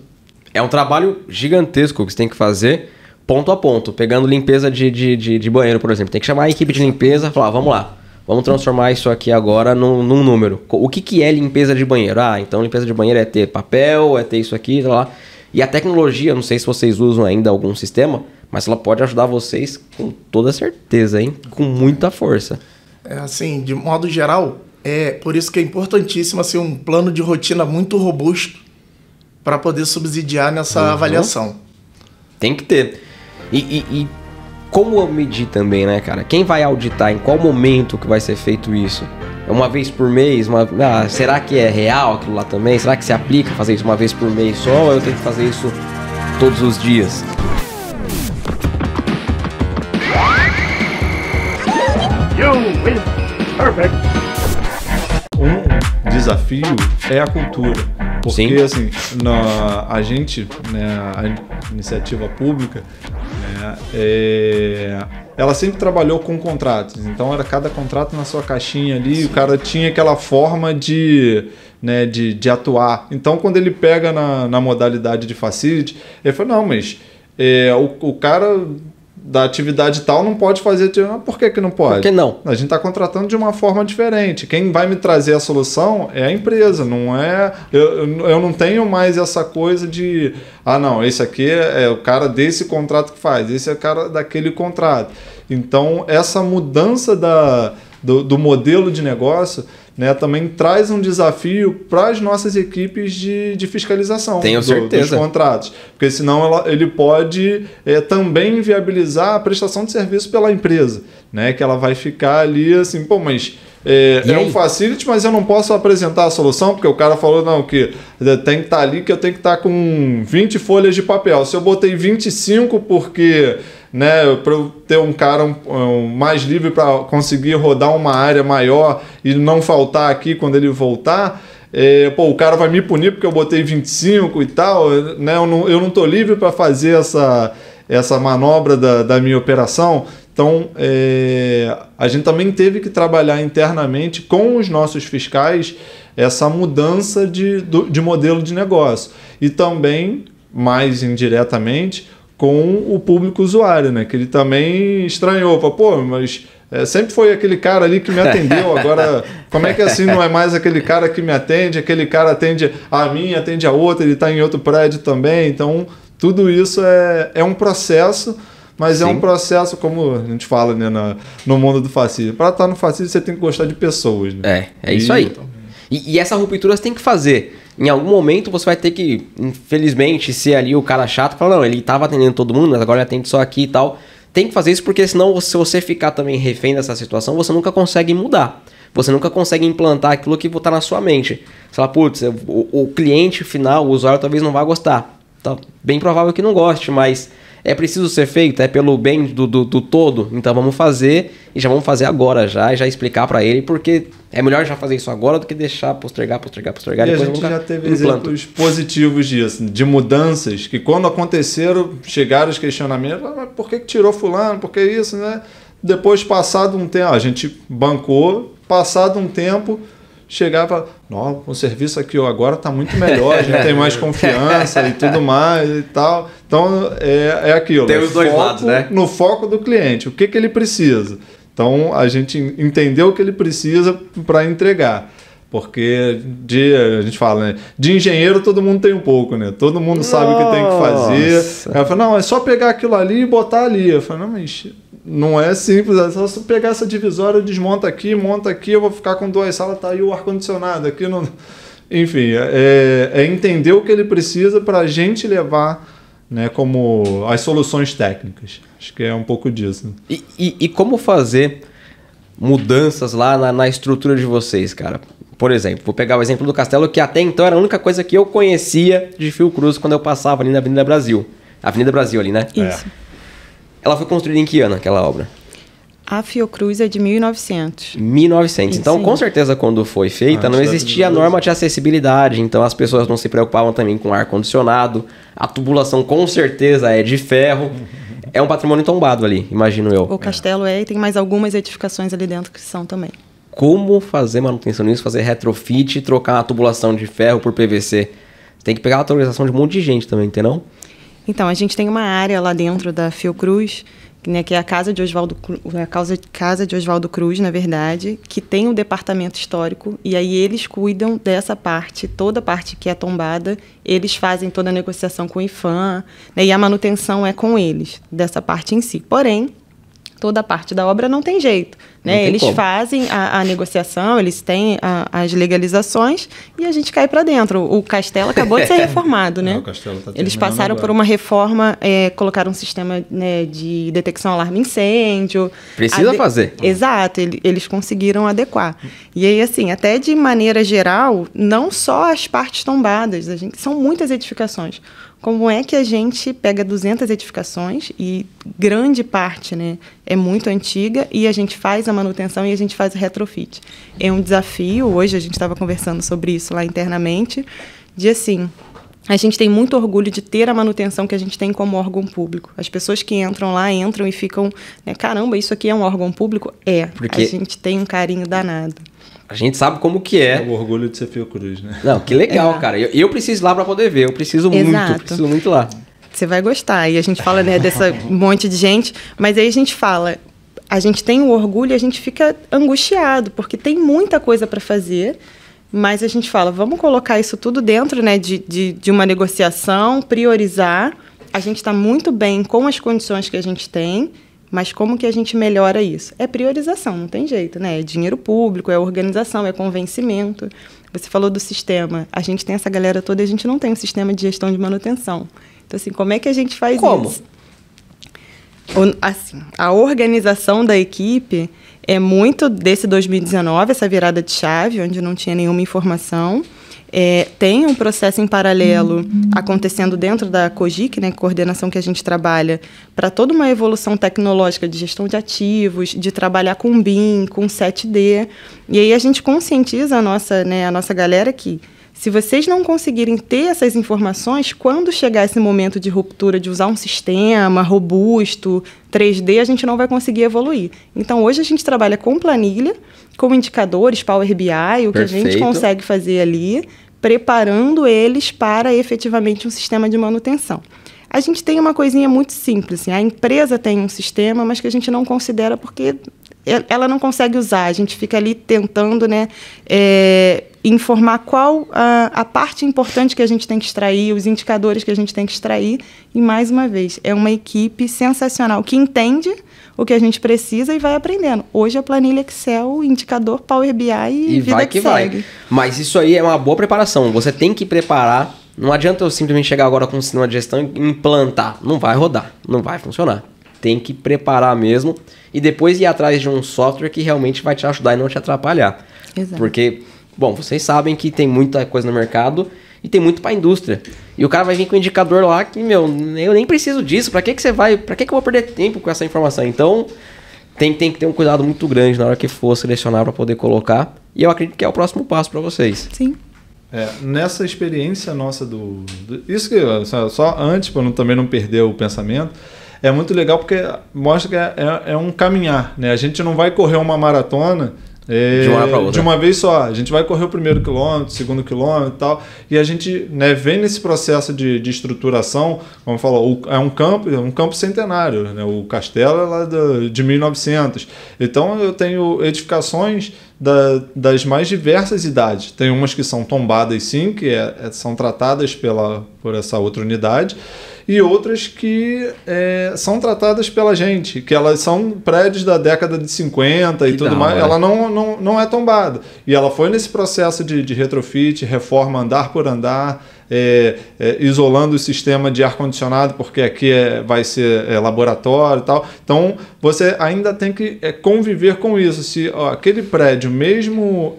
Speaker 2: É um trabalho gigantesco que você tem que fazer ponto a ponto. Pegando limpeza de banheiro, por exemplo. Tem que chamar a equipe de limpeza e falar, vamos lá, vamos transformar isso aqui agora num número. O que é limpeza de banheiro? Então limpeza de banheiro é ter papel, é ter isso aqui, lá. E a tecnologia, não sei se vocês usam ainda algum sistema, mas ela pode ajudar vocês com toda certeza, hein? Com muita força.
Speaker 4: Assim, de modo geral... por isso que é importantíssimo assim, um plano de rotina muito robusto, para poder subsidiar nessa avaliação.
Speaker 2: Tem que ter. E como medir também, né, cara? Quem vai auditar? Em qual momento que vai ser feito isso? É uma vez por mês? Será que é real aquilo lá também? Será que se aplica fazer isso uma vez por mês só? Ou eu tenho que fazer isso todos os dias?
Speaker 1: Um desafio é a cultura. Porque,
Speaker 2: Sim.
Speaker 1: assim, a gente, né, a iniciativa pública, né, ela sempre trabalhou com contratos. Então, era cada contrato na sua caixinha ali, o cara tinha aquela forma de atuar. Então, quando ele pega na modalidade de facility, ele fala, não, mas o cara da atividade tal não pode fazer. Por que não pode?
Speaker 2: Por que não?
Speaker 1: A gente está contratando de uma forma diferente. Quem vai me trazer a solução é a empresa, não é... Eu não tenho mais essa coisa de... não, esse aqui é o cara desse contrato que faz, esse é o cara daquele contrato. Então, essa mudança do modelo de negócio, né, também traz um desafio para as nossas equipes de fiscalização.
Speaker 2: Tenho certeza.
Speaker 1: Dos contratos. Porque senão ele pode também viabilizar a prestação de serviço pela empresa, né, que ela vai ficar ali assim, mas é um facility, mas eu não posso apresentar a solução, porque o cara falou não, que tem que estar ali, que eu tenho que estar com 20 folhas de papel. Se eu botei 25 porque... né, para eu ter um cara mais livre para conseguir rodar uma área maior e não faltar aqui quando ele voltar, o cara vai me punir porque eu botei 25 e tal, né, eu não estou livre para fazer essa manobra da minha operação. Então, a gente também teve que trabalhar internamente com os nossos fiscais essa mudança de modelo de negócio. E também, mais indiretamente, com o público usuário, né? Que ele também estranhou. Falou, mas sempre foi aquele cara ali que me atendeu. Agora, como é que assim não é mais aquele cara que me atende? Aquele cara atende a mim, atende a outra, ele está em outro prédio também. Então, tudo isso é um processo, mas Sim. É um processo, como a gente fala, né, no mundo do facility. Para estar no facility, você tem que gostar de pessoas. Né?
Speaker 2: É isso aí. E essa ruptura você tem que fazer. Em algum momento você vai ter que, infelizmente, ser ali o cara chato, falar, não, ele estava atendendo todo mundo, mas agora ele atende só aqui e tal. Tem que fazer isso porque senão, se você ficar também refém dessa situação, você nunca consegue mudar. Você nunca consegue implantar aquilo que está na sua mente. Você fala, putz, o cliente final, o usuário talvez não vá gostar. Tá bem provável que não goste, mas é preciso ser feito, é pelo bem do todo. Então vamos fazer e já vamos fazer agora já explicar para ele, porque é melhor já fazer isso agora do que deixar postergar.
Speaker 1: E a gente já teve exemplos positivos disso, de mudanças que quando aconteceram, chegaram os questionamentos, mas por que tirou fulano, por que isso, né? Depois, passado um tempo, a gente bancou, passado um tempo, chegava, não, o serviço aqui agora está muito melhor, a gente tem mais confiança e tudo mais e tal. Então, é aquilo.
Speaker 2: Tem os dois lados, né?
Speaker 1: No foco do cliente, o que ele precisa. Então, a gente entendeu o que ele precisa para entregar. Porque a gente fala, né? De engenheiro todo mundo tem um pouco, né? Todo mundo sabe o que tem que fazer. Ela fala, não, é só pegar aquilo ali e botar ali. Eu falo, não, mas não é simples, é só você pegar essa divisória, desmonta aqui, monta aqui, eu vou ficar com 2 salas, tá aí o ar-condicionado aqui. Não... Enfim, é entender o que ele precisa para a gente levar, né, como as soluções técnicas. Acho que é um pouco disso.
Speaker 2: E como fazer mudanças lá na estrutura de vocês, cara? Por exemplo, vou pegar o exemplo do castelo, que até então era a única coisa que eu conhecia de Fiocruz quando eu passava ali na Avenida Brasil. Avenida Brasil ali, né?
Speaker 3: Isso.
Speaker 2: Ela foi construída em que ano, aquela obra?
Speaker 3: A Fiocruz é de 1900.
Speaker 2: 1900. Então,
Speaker 3: Sim.
Speaker 2: Com certeza, quando foi feita, não existia a norma de acessibilidade. Então, as pessoas não se preocupavam também com ar-condicionado. A tubulação, com certeza, é de ferro. É um patrimônio tombado ali, imagino eu.
Speaker 3: O castelo e tem mais algumas edificações ali dentro que são também.
Speaker 2: Como fazer manutenção nisso, fazer retrofit, trocar uma tubulação de ferro por PVC? Tem que pegar a autorização de um monte de gente também, entendeu?
Speaker 3: Então, a gente tem uma área lá dentro da Fiocruz, né, que é a casa de Oswaldo Cruz, na verdade, que tem um departamento histórico, e aí eles cuidam dessa parte, toda a parte que é tombada, eles fazem toda a negociação com o IFAM, né, e a manutenção é com eles, dessa parte em si. Porém, toda a parte da obra não tem jeito. Né? Eles fazem a negociação, eles têm as legalizações e a gente cai para dentro. O castelo acabou de ser reformado, né?
Speaker 1: O castelo tá
Speaker 3: eles passaram
Speaker 1: agora
Speaker 3: por uma reforma, colocaram um sistema, né, de detecção alarme incêndio.
Speaker 2: Precisa fazer.
Speaker 3: Exato, eles conseguiram adequar. E aí, assim, até de maneira geral, não só as partes tombadas, são muitas edificações. Como é que a gente pega 200 edificações e grande parte, né, é muito antiga e a gente faz a manutenção e a gente faz o retrofit? É um desafio, hoje a gente estava conversando sobre isso lá internamente, de assim, a gente tem muito orgulho de ter a manutenção que a gente tem como órgão público. As pessoas que entram lá, entram e ficam, né, caramba, isso aqui é um órgão público? Porque a gente tem um carinho danado.
Speaker 2: A gente sabe como que é.
Speaker 1: É o orgulho de ser Fiocruz, né?
Speaker 2: Não, que legal, cara. Eu preciso ir lá para poder ver. Eu preciso muito ir lá.
Speaker 3: Você vai gostar. E a gente fala, né, dessa monte de gente, mas aí a gente fala, a gente tem o orgulho e a gente fica angustiado, porque tem muita coisa para fazer, mas a gente fala, vamos colocar isso tudo dentro, né, de uma negociação, priorizar. A gente está muito bem com as condições que a gente tem, mas como que a gente melhora isso? É priorização, não tem jeito, né? É dinheiro público, é organização, é convencimento. Você falou do sistema. A gente tem essa galera toda e a gente não tem um sistema de gestão de manutenção. Então, assim, como é que a gente faz isso? Assim, a organização da equipe é muito desse 2019, essa virada de chave, onde não tinha nenhuma informação. Tem um processo em paralelo acontecendo dentro da COGIC, né, coordenação que a gente trabalha, para toda uma evolução tecnológica de gestão de ativos, de trabalhar com BIM, com 7D. E aí a gente conscientiza a nossa galera que, se vocês não conseguirem ter essas informações, quando chegar esse momento de ruptura, de usar um sistema robusto, 3D, a gente não vai conseguir evoluir. Então, hoje a gente trabalha com planilha, com indicadores, Power BI, o que a gente consegue fazer ali, preparando eles para efetivamente um sistema de manutenção. A gente tem uma coisinha muito simples, assim, a empresa tem um sistema, mas que a gente não considera porque ela não consegue usar. A gente fica ali tentando, né, informar qual a parte importante que a gente tem que extrair, os indicadores que a gente tem que extrair. E, mais uma vez, é uma equipe sensacional que entende o que a gente precisa e vai aprendendo. Hoje a planilha Excel, indicador Power BI e vida
Speaker 2: vai que
Speaker 3: segue.
Speaker 2: Vai. Mas isso aí é uma boa preparação. Você tem que preparar. Não adianta eu simplesmente chegar agora com um sistema de gestão e implantar. Não vai rodar, não vai funcionar. Tem que preparar mesmo e depois ir atrás de um software que realmente vai te ajudar e não te atrapalhar. Exato. Porque, bom, vocês sabem que tem muita coisa no mercado e tem muito para a indústria. E o cara vai vir com um indicador lá que, eu nem preciso disso. Para que você vai? Para que eu vou perder tempo com essa informação? Então, tem que ter um cuidado muito grande na hora que for selecionar para poder colocar. E eu acredito que é o próximo passo para vocês.
Speaker 3: Sim.
Speaker 1: Nessa experiência nossa isso que só antes, para também não perder o pensamento, é muito legal porque mostra que é um caminhar, né? A gente não vai correr uma maratona
Speaker 2: de uma hora para outra.
Speaker 1: De uma vez só. A gente vai correr o primeiro quilômetro, o segundo quilômetro e tal. E a gente, né, vem nesse processo de estruturação, como falou, é um campo centenário, né? O castelo é lá de 1900. Então eu tenho edificações das mais diversas idades. Tem umas que são tombadas, sim, que são tratadas por essa outra unidade, e outras que são tratadas pela gente, que elas são prédios da década de 50 e tudo mais. Ela não é tombada. E ela foi nesse processo de retrofit, reforma andar por andar, isolando o sistema de ar-condicionado, porque aqui vai ser laboratório e tal. Então, você ainda tem que conviver com isso. Se aquele prédio, mesmo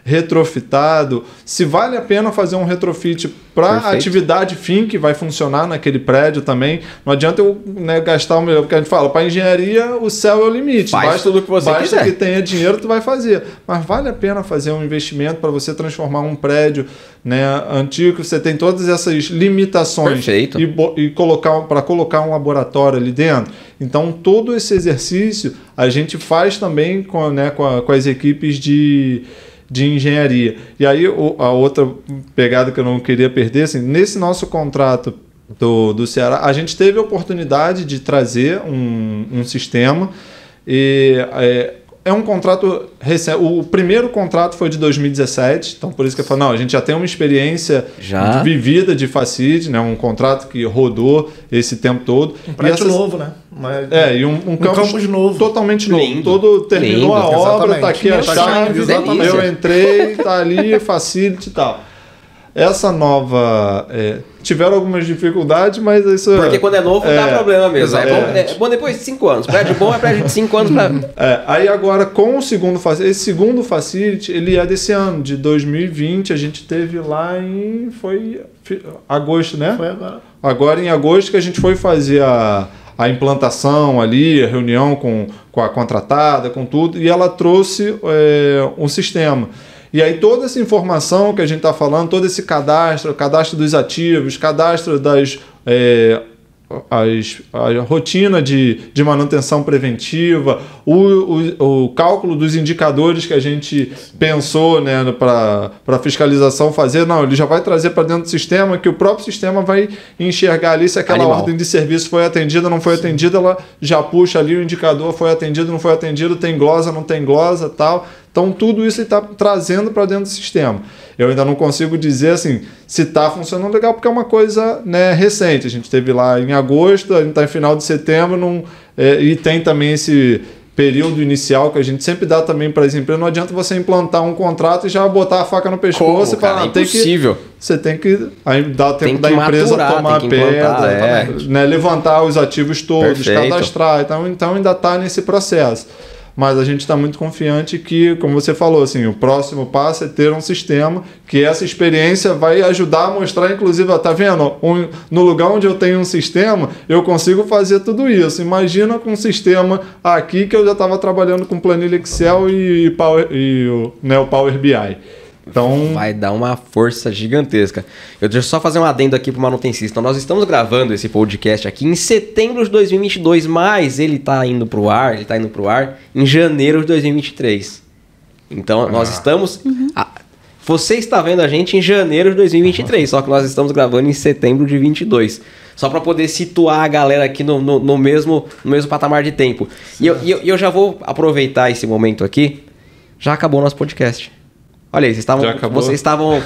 Speaker 1: retrofitado, se vale a pena fazer um retrofit para a atividade fim que vai funcionar naquele prédio também. Não adianta eu, né, gastar o melhor, porque a gente fala, para engenharia o céu é o limite.
Speaker 2: Faz tudo o que você quiser.
Speaker 1: Basta que tenha dinheiro, tu vai fazer. Mas vale a pena fazer um investimento para você transformar um prédio, né, antigo, que você tem todas essas limitações.
Speaker 2: Perfeito.
Speaker 1: E colocar um laboratório ali dentro. Então, todo esse exercício a gente faz também com as equipes de engenharia. E aí a outra pegada que eu não queria perder, assim, nesse nosso contrato do Ceará, a gente teve a oportunidade de trazer um sistema e é um contrato recente. O primeiro contrato foi de 2017, então por isso que eu falo, não, a gente já tem uma experiência vivida de Facility, né? Um contrato que rodou esse tempo todo.
Speaker 4: Um prédio novo, né?
Speaker 1: E um campus novo. Totalmente novo.
Speaker 2: Lindo.
Speaker 1: Todo terminou
Speaker 2: Lindo.
Speaker 1: a obra, tá aqui a chave,
Speaker 2: Exatamente.
Speaker 1: eu entrei, tá ali, Facility e tal. Essa nova... tiveram algumas dificuldades, mas isso...
Speaker 2: Porque quando é novo dá problema mesmo. É bom depois de 5 anos. Prédio bom é prédio de 5 anos pra...
Speaker 1: Aí agora com o segundo Facility, esse segundo Facility, ele é desse ano, de 2020, a gente teve lá foi agosto, né?
Speaker 4: Foi agora.
Speaker 1: Agora em agosto que a gente foi fazer a implantação ali, a reunião com a contratada, com tudo, e ela trouxe um sistema. E aí toda essa informação que a gente está falando, todo esse cadastro dos ativos, cadastro das a rotina de manutenção preventiva, o cálculo dos indicadores que a gente pensou, né, para fiscalização fazer, não, ele já vai trazer para dentro do sistema, que o próprio sistema vai enxergar ali se aquela ordem de serviço foi atendida, não foi atendida, ela já puxa ali o indicador, foi atendido, não foi atendido, tem glosa, não tem glosa, tal. Então, tudo isso está trazendo para dentro do sistema. Eu ainda não consigo dizer assim, se está funcionando legal, porque é uma coisa, né, recente. A gente esteve lá em agosto, a gente está em final de setembro, e tem também esse período inicial que a gente sempre dá também para as empresas. Não adianta você implantar um contrato e já botar a faca no pescoço.
Speaker 2: Cara, é impossível.
Speaker 1: Você tem que dar tempo da empresa tomar a pedra, né, levantar os ativos todos, cadastrar. Então ainda está nesse processo. Mas a gente está muito confiante que, como você falou, assim, o próximo passo é ter um sistema que essa experiência vai ajudar a mostrar, inclusive, tá vendo? No lugar onde eu tenho um sistema, eu consigo fazer tudo isso. Imagina com um sistema aqui que eu já estava trabalhando com planilha Excel e o Power BI. Então...
Speaker 2: vai dar uma força gigantesca. Eu deixo só fazer um adendo aqui pro manutencista. Nós estamos gravando esse podcast aqui em setembro de 2022, mas ele tá indo pro ar em janeiro de 2023. Então nós estamos... você está vendo a gente em janeiro de 2023, só que nós estamos gravando em setembro de 22. Só para poder situar a galera aqui no mesmo patamar de tempo. E eu já vou aproveitar esse momento aqui. Já acabou o nosso podcast. Olha aí, vocês estavam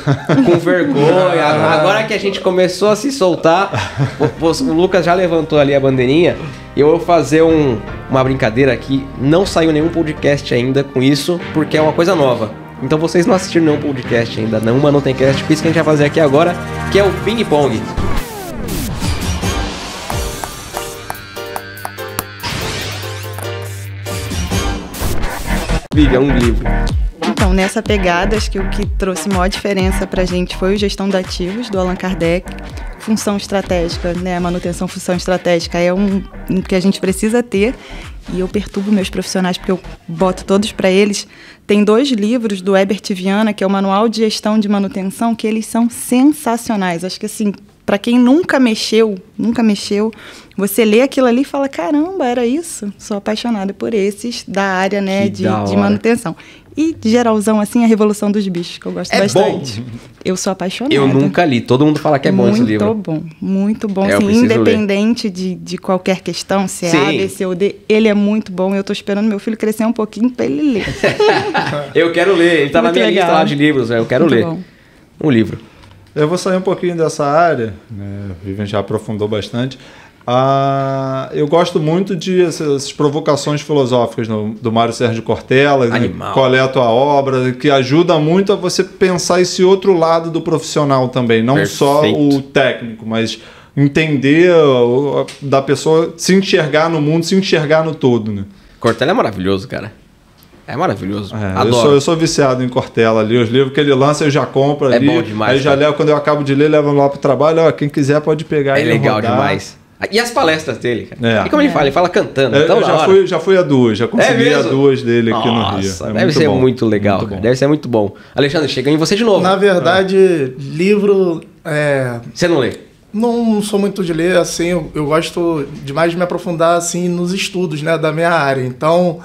Speaker 2: com vergonha. Agora que a gente começou a se soltar, o Lucas já levantou ali a bandeirinha. E eu vou fazer uma brincadeira aqui. Não saiu nenhum podcast ainda com isso, porque é uma coisa nova. Então vocês não assistiram nenhum podcast ainda, não Manutencast. Por isso que a gente vai fazer aqui agora, que é o Ping Pong. Viga, um livro.
Speaker 3: Então, nessa pegada, acho que o que trouxe maior diferença para a gente foi o Gestão de Ativos, do Allan Kardec. Função estratégica, né? A manutenção, função estratégica é um que a gente precisa ter. E eu perturbo meus profissionais, porque eu boto todos para eles. Tem 2 livros do Herbert Viana, que é o Manual de Gestão de Manutenção, que eles são sensacionais. Acho que, assim, para quem nunca mexeu, você lê aquilo ali e fala, caramba, era isso? Sou apaixonada por esses da área, né, de manutenção. E, geralzão, assim, a Revolução dos Bichos, que eu gosto bastante.
Speaker 2: Bom.
Speaker 3: Eu sou apaixonada.
Speaker 2: Eu nunca li. Todo mundo fala que é bom esse livro.
Speaker 3: Muito bom. Assim, independente de qualquer questão, se é A, B, C ou D, ele é muito bom. Eu tô esperando meu filho crescer um pouquinho para ele ler.
Speaker 2: Eu quero ler. Ele tá na minha lista lá de livros. Eu quero ler.
Speaker 3: Bom.
Speaker 2: Um livro.
Speaker 1: Eu vou sair um pouquinho dessa área, né? O Vivian já aprofundou bastante. Eu gosto muito de essas provocações filosóficas do Mário Sérgio Cortella, Coleto a Obra, que ajuda muito a você pensar esse outro lado do profissional também, não só o técnico, mas entender da pessoa, se enxergar no mundo, se enxergar no todo, né?
Speaker 2: Cortella é maravilhoso, cara. É maravilhoso. Adoro.
Speaker 1: Eu sou viciado em Cortella ali. Os livros que ele lança eu já compro ali.
Speaker 2: É bom demais.
Speaker 1: Aí já levo, quando eu acabo de ler, levo lá pro trabalho. Quem quiser pode pegar.
Speaker 2: É legal demais. E as palestras dele, cara? E como ele fala cantando.
Speaker 1: Então eu já fui a 2, já consegui a 2 dele aqui no Rio.
Speaker 2: Deve ser muito legal, cara. Deve ser muito bom. Alexandre, chega em você de novo.
Speaker 4: Na verdade, livro...
Speaker 2: Você não lê?
Speaker 4: Não sou muito de ler, assim, eu gosto demais de me aprofundar, assim, nos estudos, né, da minha área. Então,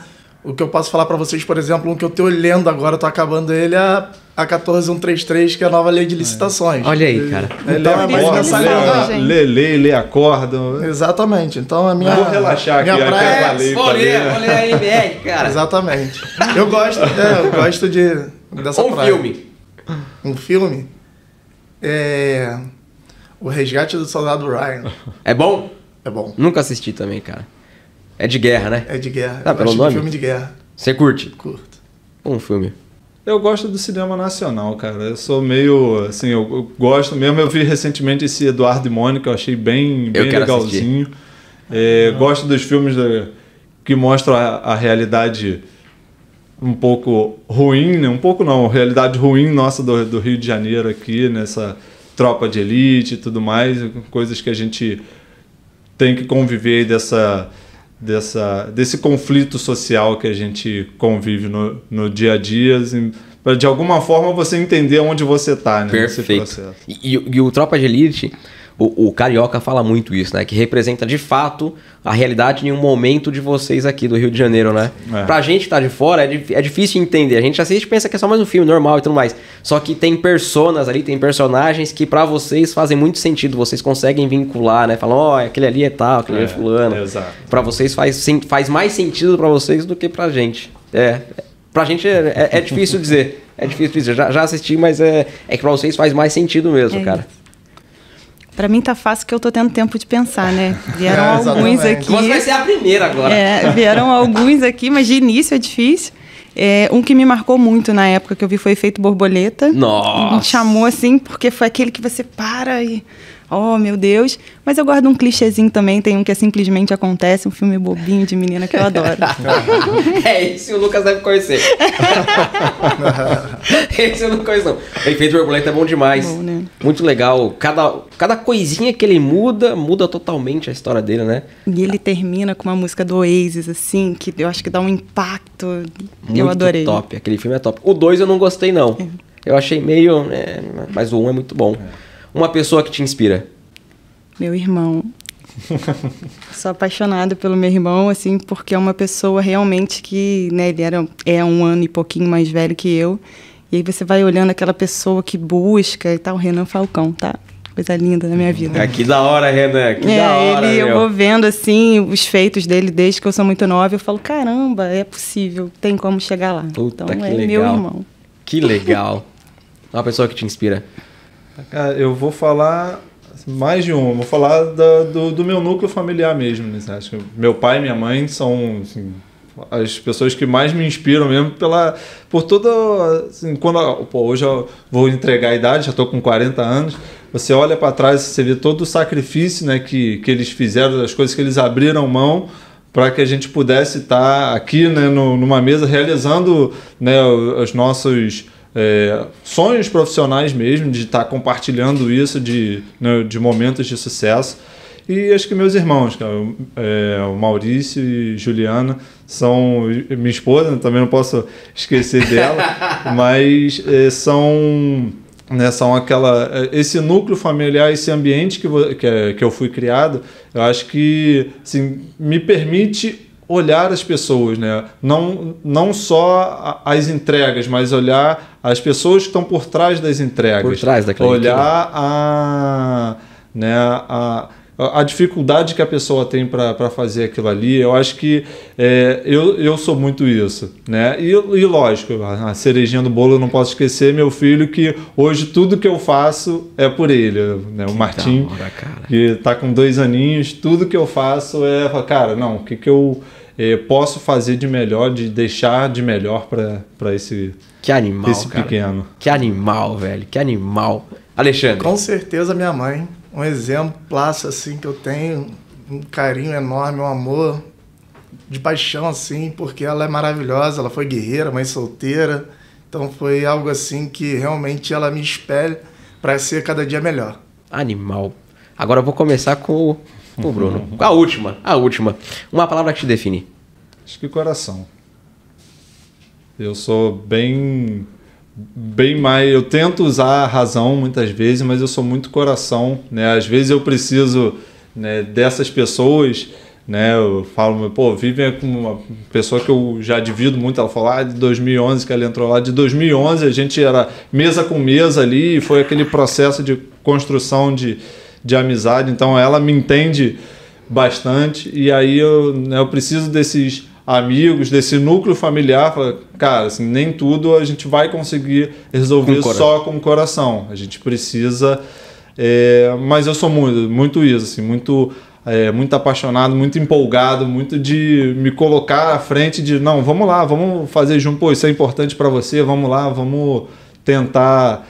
Speaker 4: o que eu posso falar para vocês, por exemplo, um que eu estou lendo agora, estou acabando ele, é a 14133, que é a nova lei de licitações.
Speaker 2: Olha aí, cara.
Speaker 4: Então é mais nessa linha.
Speaker 1: Lê acorda.
Speaker 4: Exatamente. Então a minha.
Speaker 1: Vou relaxar aqui,
Speaker 4: minha praia
Speaker 2: Vou ler a NBR, cara.
Speaker 4: Exatamente. Eu gosto dessa
Speaker 2: Um
Speaker 4: praia.
Speaker 2: filme.
Speaker 4: Um filme? O Resgate do Soldado Ryan.
Speaker 2: É bom?
Speaker 4: É bom.
Speaker 2: Nunca assisti também, cara. É de guerra, né?
Speaker 4: É de guerra.
Speaker 2: Ah,
Speaker 4: Eu
Speaker 2: pelo
Speaker 4: gosto
Speaker 2: nome?
Speaker 4: de filme de guerra.
Speaker 2: Você curte?
Speaker 4: Curto.
Speaker 2: Um filme.
Speaker 1: Eu gosto do cinema nacional, cara. Eu sou meio, assim, eu gosto mesmo. Eu vi recentemente esse Eduardo e Mônica, eu achei bem
Speaker 2: quero
Speaker 1: legalzinho. Gosto dos filmes que mostram a realidade um pouco ruim, né? Um pouco não, realidade ruim nossa do Rio de Janeiro aqui, nessa tropa de elite e tudo mais, coisas que a gente tem que conviver desse conflito social que a gente convive no dia a dia, assim, para de alguma forma você entender onde você está, né?
Speaker 2: Perfeito.
Speaker 1: Nesse processo.
Speaker 2: E o Tropa de Elite, o Carioca fala muito isso, né? Que representa de fato a realidade em um momento de vocês aqui do Rio de Janeiro, né? Pra gente que tá de fora é difícil entender. A gente assiste e pensa que é só mais um filme normal e tudo mais. Só que tem personas ali, tem personagens que pra vocês fazem muito sentido. Vocês conseguem vincular, né? Falam, aquele ali é tal, aquele ali é fulano.
Speaker 1: Exato.
Speaker 2: Pra vocês faz mais sentido pra vocês do que pra gente. Pra gente é difícil dizer. É difícil dizer. Já assisti, mas é que pra vocês faz mais sentido mesmo, cara.
Speaker 3: Pra mim tá fácil que eu tô tendo tempo de pensar, né? Vieram alguns aqui.
Speaker 2: Você vai ser a primeira agora.
Speaker 3: Vieram alguns aqui, mas de início é difícil. Um que me marcou muito na época que eu vi foi Efeito Borboleta.
Speaker 2: Nossa!
Speaker 3: Me chamou assim, porque foi aquele que você para e... Oh, meu Deus. Mas eu guardo um clichêzinho também. Tem um que Simplesmente Acontece, um filme bobinho de menina que eu adoro.
Speaker 2: Esse o Lucas deve conhecer. Esse eu não conheço, não. Efeito Borboleta é bom demais.
Speaker 3: Bom, né?
Speaker 2: Muito legal. Cada coisinha que ele muda totalmente a história dele, né?
Speaker 3: E ele termina com uma música do Oasis, assim, que eu acho que dá um impacto.
Speaker 2: Muito
Speaker 3: eu adorei.
Speaker 2: top. Aquele filme é top. O 2 eu não gostei, não. Eu achei meio... mas o 1 é muito bom. Uma pessoa que te inspira?
Speaker 3: Meu irmão. Sou apaixonada pelo meu irmão, assim, porque é uma pessoa realmente que, né, ele é um ano e pouquinho mais velho que eu. E aí você vai olhando aquela pessoa que busca e tal, Renan Falcão, tá? Coisa linda na minha vida.
Speaker 2: Que da hora, Renan. Que da hora,
Speaker 3: eu vou vendo, assim, os feitos dele desde que eu sou muito nova. Eu falo, caramba, é possível, tem como chegar lá.
Speaker 2: Puta,
Speaker 3: então,
Speaker 2: que
Speaker 3: é
Speaker 2: legal.
Speaker 3: meu irmão.
Speaker 2: Que legal. Uma pessoa que te inspira?
Speaker 1: Cara, eu vou falar mais de uma. Vou falar do meu núcleo familiar mesmo. Né? Acho que meu pai e minha mãe são assim, as pessoas que mais me inspiram mesmo por toda... Assim, hoje eu vou entregar a idade, já estou com 40 anos. Você olha para trás, você vê todo o sacrifício, né, que eles fizeram, as coisas que eles abriram mão para que a gente pudesse estar aqui, né, numa mesa realizando, né, os nossos... sonhos profissionais mesmo, de estar compartilhando isso de momentos de sucesso. E acho que meus irmãos, o Maurício e Juliana, são minha esposa, também não posso esquecer dela, mas são esse núcleo familiar, esse ambiente que eu fui criado, eu acho que assim, me permite olhar as pessoas, né? Não só as entregas, mas olhar as pessoas que estão por trás das entregas.
Speaker 2: Por trás daquela
Speaker 1: olhar a dificuldade que a pessoa tem para fazer aquilo ali. Eu acho que eu sou muito isso, né? E lógico, a cerejinha do bolo eu não posso esquecer, meu filho, que hoje tudo que eu faço é por ele, né? O Martim, que está com 2 aninhos, tudo que eu faço cara, não, o que eu posso fazer de melhor, de deixar de melhor para esse
Speaker 2: que animal,
Speaker 1: esse
Speaker 2: cara.
Speaker 1: pequeno.
Speaker 2: Que animal, velho, que animal. Alexandre.
Speaker 4: Com certeza minha mãe, um exemplaço assim que eu tenho, um carinho enorme, um amor de paixão assim, porque ela é maravilhosa, ela foi guerreira, mãe solteira, então foi algo assim que realmente ela me espelha para ser cada dia melhor.
Speaker 2: Animal. Agora eu vou começar com o Bruno. A última. Uma palavra que te define.
Speaker 1: Acho que coração. Eu sou bem mais... Eu tento usar a razão muitas vezes, mas eu sou muito coração, né? Às vezes eu preciso, né, dessas pessoas, né? Eu falo, pô, Vivian é uma pessoa que eu já divido muito. Ela falou de 2011 que ela entrou lá. De 2011 a gente era mesa com mesa ali e foi aquele processo de construção de amizade. Então ela me entende bastante e aí eu preciso desses amigos, desse núcleo familiar. Cara, assim, nem tudo a gente vai conseguir resolver só com o coração. A gente precisa... mas eu sou muito isso, assim, muito apaixonado, muito empolgado, muito de me colocar à frente de, não, vamos lá, vamos fazer junto, pô, isso é importante para você, vamos lá, vamos tentar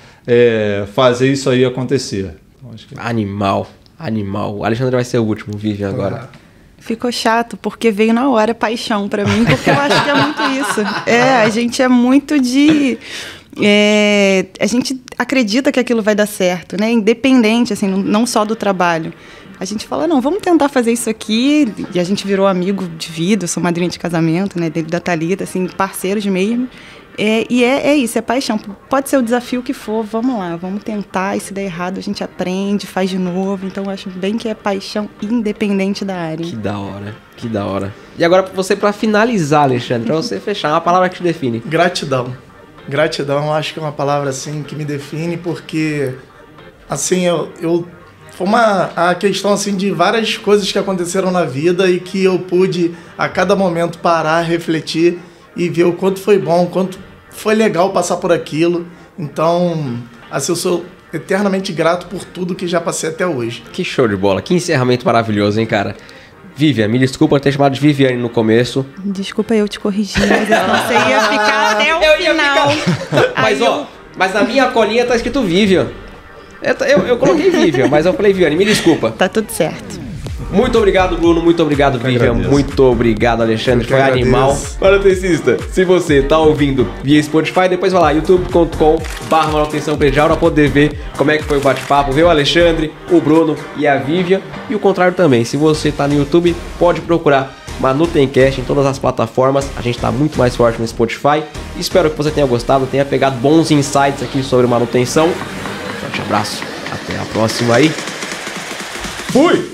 Speaker 1: fazer isso aí acontecer. Então, acho que...
Speaker 2: Animal. O Alexandre vai ser o último, Vivian, agora.
Speaker 3: Ficou chato, porque veio na hora paixão pra mim, porque eu acho que é muito isso. A gente é muito de... a gente acredita que aquilo vai dar certo, né? Independente, assim, não só do trabalho. A gente fala, não, vamos tentar fazer isso aqui. E a gente virou amigo de vida, eu sou madrinha de casamento, né? Dele, da Thalita, assim, parceiros mesmo. E é isso, é paixão. Pode ser o desafio que for, vamos lá, vamos tentar. E se der errado, a gente aprende, faz de novo. Então, eu acho bem que é paixão independente da área.
Speaker 2: Que da hora. E agora, você, para finalizar, Alexandre, para você fechar, uma palavra que te define.
Speaker 4: Gratidão. Gratidão, acho que é uma palavra, assim, que me define, porque, assim, foi a questão, assim, de várias coisas que aconteceram na vida e que eu pude, a cada momento, parar, refletir e ver o quanto foi bom, o quanto foi legal passar por aquilo. Então, assim, eu sou eternamente grato por tudo que já passei até hoje.
Speaker 2: Que show de bola, que encerramento maravilhoso, hein, cara? Vivian, me desculpa por ter chamado de Viviane no começo.
Speaker 3: Desculpa eu te corrigir, mas você ia ficar até o final.
Speaker 2: Mas na minha colinha tá escrito Vivian. Eu coloquei Vivian, mas eu falei Viviane, me desculpa.
Speaker 3: Tá tudo certo.
Speaker 2: Muito obrado, Bruno. Muito obrigado, Vivian. Muito obrigado, Alexandre. Foi animal. Manutencista, se você tá ouvindo via Spotify, depois vai lá, youtube.com/manutenção predial, pra poder ver como é que foi o bate-papo, ver o Alexandre, o Bruno e a Vivian. E o contrário também. Se você tá no YouTube, pode procurar Manutencast em todas as plataformas. A gente tá muito mais forte no Spotify. Espero que você tenha gostado, tenha pegado bons insights aqui sobre manutenção. Forte abraço. Até a próxima aí. Fui!